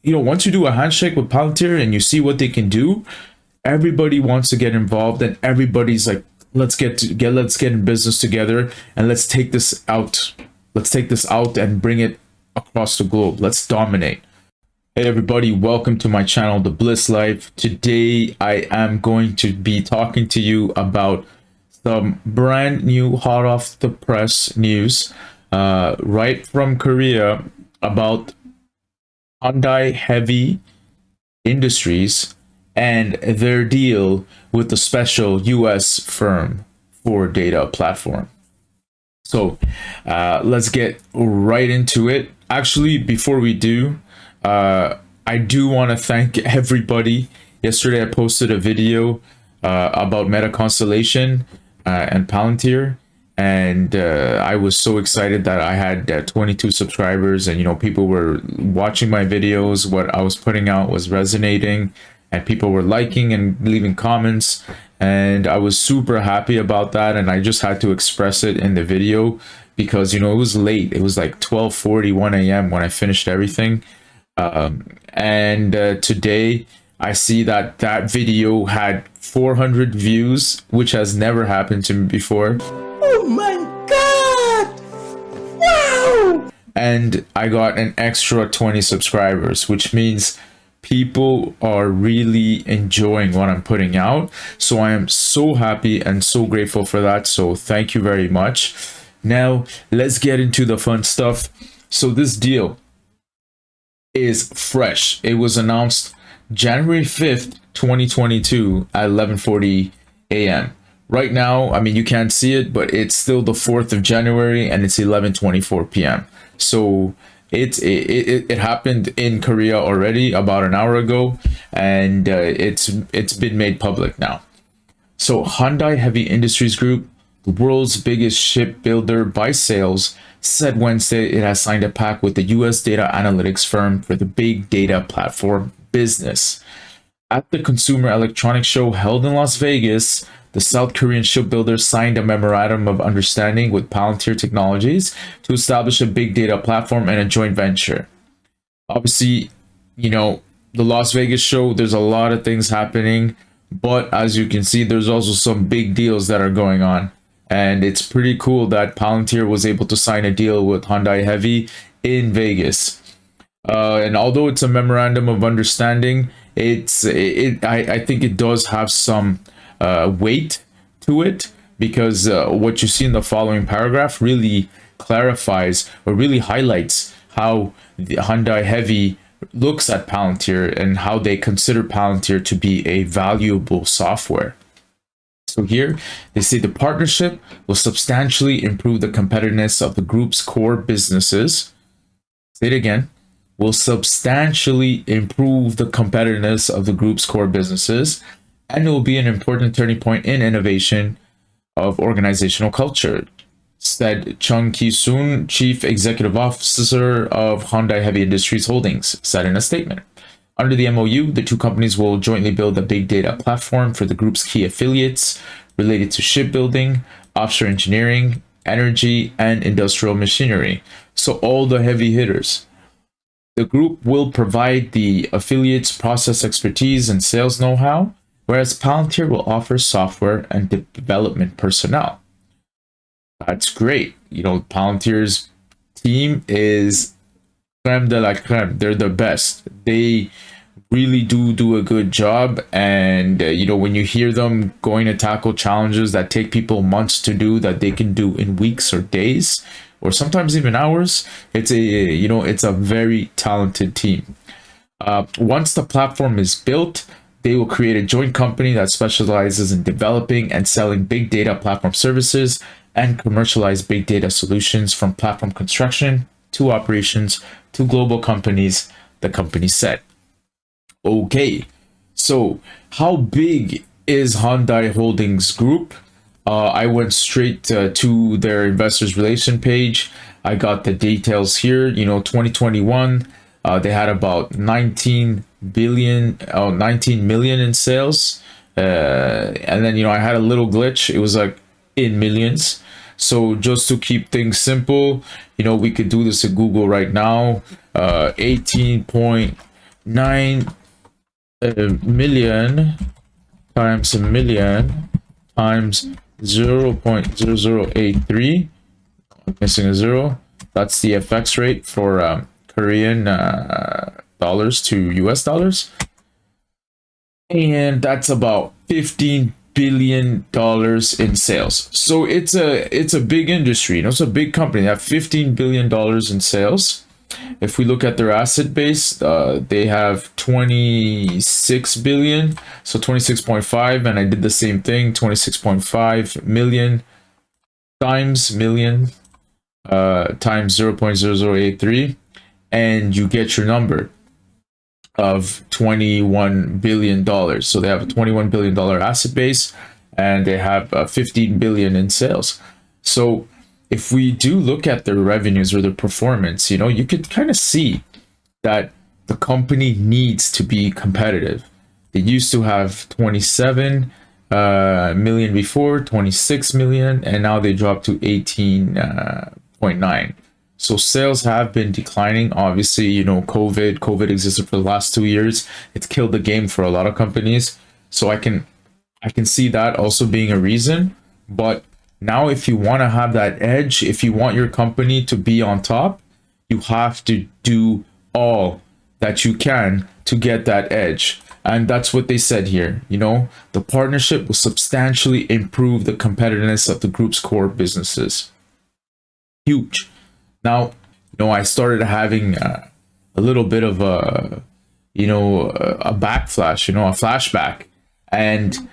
once you do a handshake with Palantir and you see what they can do, everybody wants to get involved, and everybody's like, let's get in business together, and let's take this out. Let's take this out and bring it across the globe. Let's dominate. Hey everybody, welcome to my channel, The Bliss Life. Today I am going to be talking to you about some brand new hot off the press news right from Korea about Hyundai Heavy Industries and their deal with the special US firm for data platform. So let's get right into it. Actually, before we do, I do want to thank everybody. Yesterday I posted a video about Meta Constellation and Palantir, and I was so excited that I had 22 subscribers, and people were watching my videos. What I was putting out was resonating, and people were liking and leaving comments, and I was super happy about that. And I just had to express it in the video because it was late. It was like 12:41 a.m. when I finished everything. Today I see that video had 400 views, which has never happened to me before. Oh my god! Wow! And I got an extra 20 subscribers, which means people are really enjoying what I'm putting out. So I am so happy and so grateful for that. So thank you very much. Now let's get into the fun stuff. So this deal is fresh. It was announced January 5th, 2022 at 11:40 a.m. Right now, I mean, you can't see it, but it's still the 4th of January and it's 11:24 p.m. So it happened in Korea already about an hour ago, and it's been made public now. So Hyundai Heavy Industries Group, the world's biggest shipbuilder by sales, said Wednesday it has signed a pact with the US data analytics firm for the big data platform business. At the Consumer Electronics Show held in Las Vegas, the South Korean shipbuilder signed a memorandum of understanding with Palantir Technologies to establish a big data platform and a joint venture. Obviously, the Las Vegas show, there's a lot of things happening, but as you can see, there's also some big deals that are going on. And it's pretty cool that Palantir was able to sign a deal with Hyundai Heavy in Vegas. And although it's a memorandum of understanding, I think it does have some weight to it, because what you see in the following paragraph really clarifies or really highlights how the Hyundai Heavy looks at Palantir and how they consider Palantir to be a valuable software. So here they say the partnership will substantially improve the competitiveness of the group's core businesses. Say it again. Will substantially improve the competitiveness of the group's core businesses, and it will be an important turning point in innovation of organizational culture, said Chung Ki-soon, Chief Executive Officer of Hyundai Heavy Industries Holdings, said in a statement. Under the MOU, the two companies will jointly build a big data platform for the group's key affiliates related to shipbuilding, offshore engineering, energy, and industrial machinery. So all the heavy hitters. The group will provide the affiliates process expertise and sales know-how, whereas Palantir will offer software and development personnel. That's great. Palantir's team is creme de la creme. They're the best. They really do a good job. And when you hear them going to tackle challenges that take people months to do, that they can do in weeks or days, or sometimes even hours, it's a very talented team. Once the platform is built, they will create a joint company that specializes in developing and selling big data platform services and commercialize big data solutions, from platform construction to operations to global companies, the company said. Okay, so how big is Hyundai Holdings Group? I went straight to their investors relation page. I got the details here. 2021, they had about 19 million in sales. And then, I had a little glitch. It was like in millions. So just to keep things simple, we could do this in Google right now. 18.2 9 million times a million times 0.0083. I'm missing a zero. That's the FX rate for Korean dollars to US dollars. And that's about $15 billion in sales. So it's a big industry. It's a big company. They have $15 billion in sales. If we look at their asset base, they have 26 billion, so 26.5, and I did the same thing, 26.5 million times million times 0.0083, and you get your number of $21 billion. So they have a $21 billion asset base, and they have 15 billion in sales. So if we do look at their revenues or their performance, you could kind of see that the company needs to be competitive. They used to have 27 million before, 26 million, and now they dropped to 18.9. So sales have been declining. Obviously, COVID existed for the last 2 years. It's killed the game for a lot of companies. So I can see that also being a reason. But now, if you want to have that edge, if you want your company to be on top, you have to do all that you can to get that edge. And that's what they said here. The partnership will substantially improve the competitiveness of the group's core businesses. Huge. Now, I started having a little bit of a backflash, a flashback, and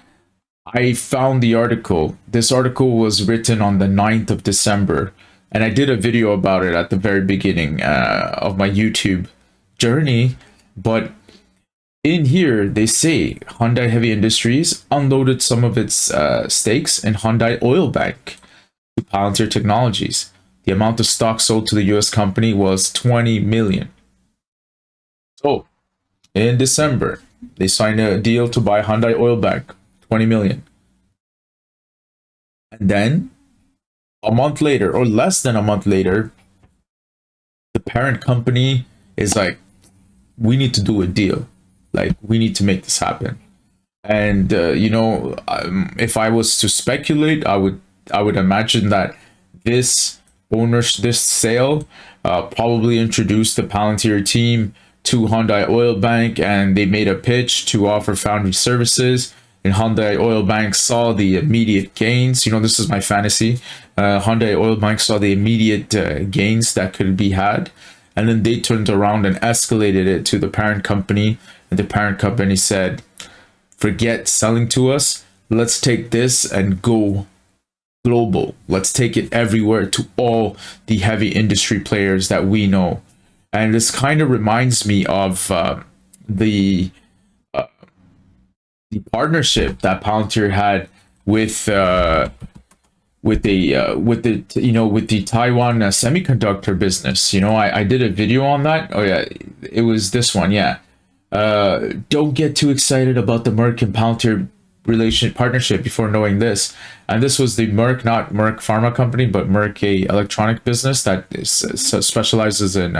I found the article. This article was written on the 9th of December, and I did a video about it at the very beginning of my YouTube journey. But in here, they say Hyundai Heavy Industries unloaded some of its stakes in Hyundai Oilbank to Palantir Technologies. The amount of stock sold to the US company was 20 million. So, in December, they signed a deal to buy Hyundai Oilbank, 20 million. And then, a month later, or less than a month later, the parent company is like, we need to do a deal. Like, we need to make this happen. And, if I was to speculate, I would imagine that this sale probably introduced the Palantir team to Hyundai Oilbank, and they made a pitch to offer foundry services. And Hyundai Oilbank saw the immediate gains. This is my fantasy. Hyundai Oilbank saw the immediate gains that could be had, and then they turned around and escalated it to the parent company. And the parent company said, "Forget selling to us. Let's take this and go global. Let's take it everywhere to all the heavy industry players that we know." And this kind of reminds me of the partnership that Palantir had with the Taiwan semiconductor business. I did a video on that. Oh yeah, it was this one. Yeah. Don't get too excited about the Merck and Palantir partnership before knowing this. And this was the Merck, not Merck Pharma company, but Merck, a electronic business that specializes in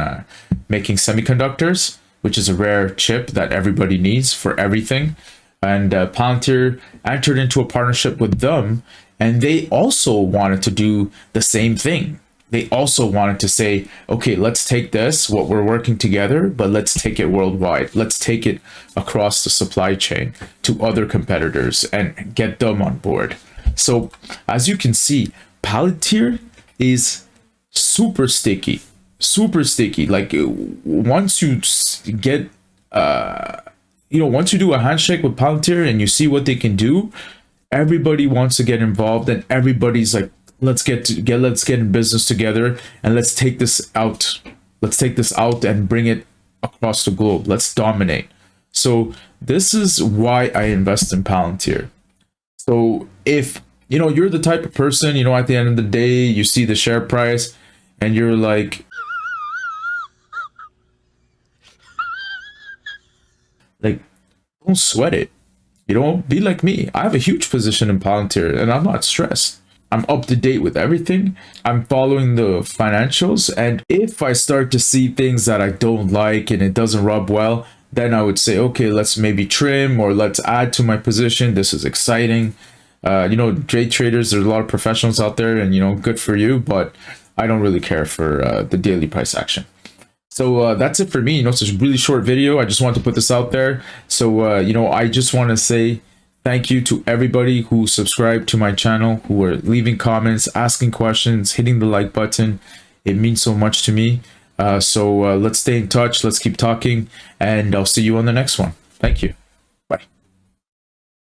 making semiconductors, which is a rare chip that everybody needs for everything. And Palantir entered into a partnership with them, and they also wanted to do the same thing. They also wanted to say, okay, let's take this, what we're working together, but let's take it worldwide. Let's take it across the supply chain to other competitors and get them on board. So as you can see, Palantir is super sticky, super sticky. Like once you get, once you do a handshake with Palantir and you see what they can do, everybody wants to get involved, and everybody's like, let's get in business together, and let's take this out. Let's take this out and bring it across the globe. Let's dominate. So this is why I invest in Palantir. So if you're the type of person, at the end of the day, you see the share price and you're like don't sweat it. Be like me. I have a huge position in Palantir and I'm not stressed. I'm up to date with everything. I'm following the financials. And if I start to see things that I don't like and it doesn't rub well, then I would say, okay, let's maybe trim or let's add to my position. This is exciting. You know, day traders, there's a lot of professionals out there, and you know, good for you, but I don't really care for the daily price action. So that's it for me. You know, it's a really short video. I just wanted to put this out there. So you know, I just want to say thank you to everybody who subscribed to my channel, who are leaving comments, asking questions, hitting the like button. It means so much to me. So let's stay in touch. Let's keep talking, and I'll see you on the next one. Thank you.